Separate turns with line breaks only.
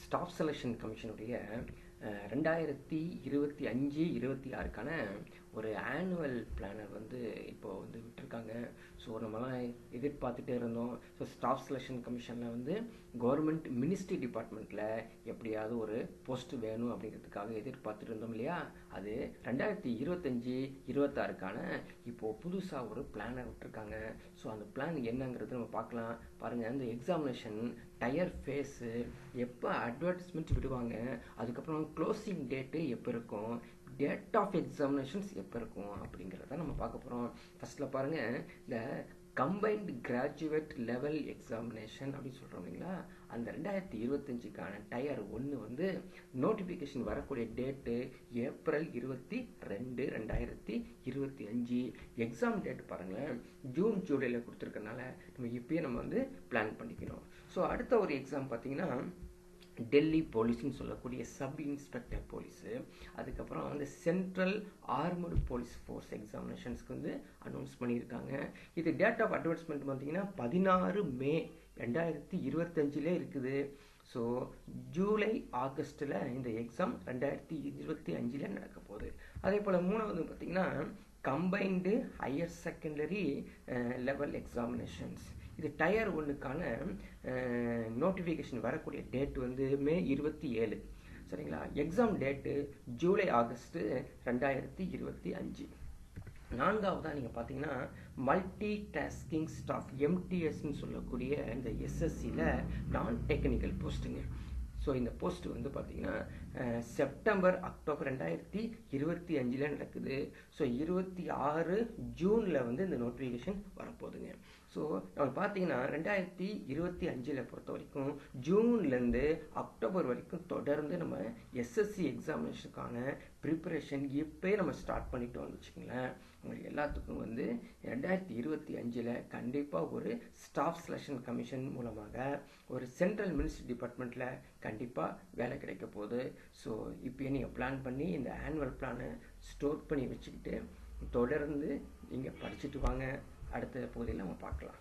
Staff selection கமிஷனுடைய 2025-26க்கான ஒரு annual planar வந்து இப்போது வந்து விட்டுருக்காங்க. ஸோ நம்மலாம் எதிர்பார்த்துட்டே இருந்தோம். ஸோ ஸ்டாஃப் செலெக்ஷன் கமிஷனில் வந்து கவர்மெண்ட் மினிஸ்ட்ரி டிபார்ட்மெண்ட்டில் எப்படியாவது ஒரு போஸ்ட் வேணும் அப்படிங்கிறதுக்காக எதிர்பார்த்துட்டு இருந்தோம் இல்லையா. அது 2025-26க்கான இப்போது புதுசாக ஒரு பிளானர் விட்டுருக்காங்க. ஸோ அந்த பிளான் என்னங்கிறது நம்ம பார்க்கலாம். பாருங்கள், அந்த எக்ஸாமினேஷன் டயர் ஃபேஸு எப்போ அட்வர்டைஸ்மெண்ட் விடுவாங்க, அதுக்கப்புறம் க்ளோசிங் டேட்டு எப்போ இருக்கும், டேட் ஆஃப் எக்ஸாமினேஷன்ஸ் எப்போ இருக்கும் அப்படிங்கிறத நம்ம பார்க்க போகிறோம். ஃபஸ்ட்டில் பாருங்கள், இந்த கம்பைன்டு கிராஜுவேட் லெவல் எக்ஸாமினேஷன் அப்படின்னு சொல்கிறோம் இல்லைங்களா. அந்த 2025க்கான டயர் 1 வந்து நோட்டிஃபிகேஷன் வரக்கூடிய டேட்டு ஏப்ரல் 22, 2025. எக்ஸாம் டேட் பாருங்களேன், ஜூன் ஜூலையில் கொடுத்துருக்கனால நம்ம வந்து பிளான் பண்ணிக்கணும். ஸோ அடுத்த ஒரு எக்ஸாம் பார்த்தீங்கன்னா டெல்லி போலீஸ்ன்னு சொல்லக்கூடிய சப் இன்ஸ்பெக்டர் போலீஸு, அதுக்கப்புறம் அந்த சென்ட்ரல் ஆர்மடு போலீஸ் ஃபோர்ஸ் எக்ஸாமினேஷன்ஸ்க்கு வந்து அனௌன்ஸ் பண்ணியிருக்காங்க. இது டேட் ஆஃப் அட்வர்டைஸ்மெண்ட் பார்த்தீங்கன்னா 16 மே 2025 இருக்குது. ஸோ ஜூலை ஆகஸ்ட்டில் இந்த எக்ஸாம் 2025 நடக்க போகுது. அதே போல் மூணாவது பார்த்தீங்கன்னா combined higher secondary level examinations. இது டயர் 1க்கான நோட்டிஃபிகேஷன் வரக்கூடிய டேட் வந்து மே 27, சரிங்களா. Exam date July August 2025. நான்காவதாக நீங்கள் பார்த்தீங்கன்னா மல்டி டாஸ்கிங் ஸ்டாஃப் எம்டிஎஸ்ன்னு சொல்லக்கூடிய இந்த எஸ்எஸ்சியில் நான் டெக்னிக்கல் போஸ்ட்டுங்க. ஸோ இந்த போஸ்ட் வந்து பார்த்தீங்கன்னா செப்டம்பர் அக்டோபர் 2025 நடக்குது. ஸோ 26 ஜூனில் வந்து இந்த நோட்டிஃபிகேஷன் வரப்போகுதுங்க. ஸோ நம்ம பார்த்தீங்கன்னா 2025 பொறுத்த வரைக்கும் ஜூன்லேருந்து அக்டோபர் வரைக்கும் தொடர்ந்து நம்ம எஸ்எஸ்சி எக்ஸாமினேஷனுக்கான ப்ரிப்பரேஷன் இப்போ நம்ம ஸ்டார்ட் பண்ணிட்டோம்னு வச்சுக்கோங்களேன். உங்களுக்கு எல்லாத்துக்கும் வந்து 2025 கண்டிப்பாக ஒரு ஸ்டாஃப் செலெக்ஷன் கமிஷன் மூலமாக ஒரு சென்ட்ரல் மினிஸ்ட்ரி டிபார்ட்மெண்ட்டில் கண்டிப்பாக வேலை கிடைக்க போகுது. ஸோ இப்போயே நீங்கள் பிளான் பண்ணி இந்த ஆனுவல் பிளானை ஸ்டோர் பண்ணி வச்சுக்கிட்டு தொடர்ந்து நீங்கள் படிச்சுட்டு வாங்க. அடுத்த பகுதியில் நம்ம பார்க்கலாம்.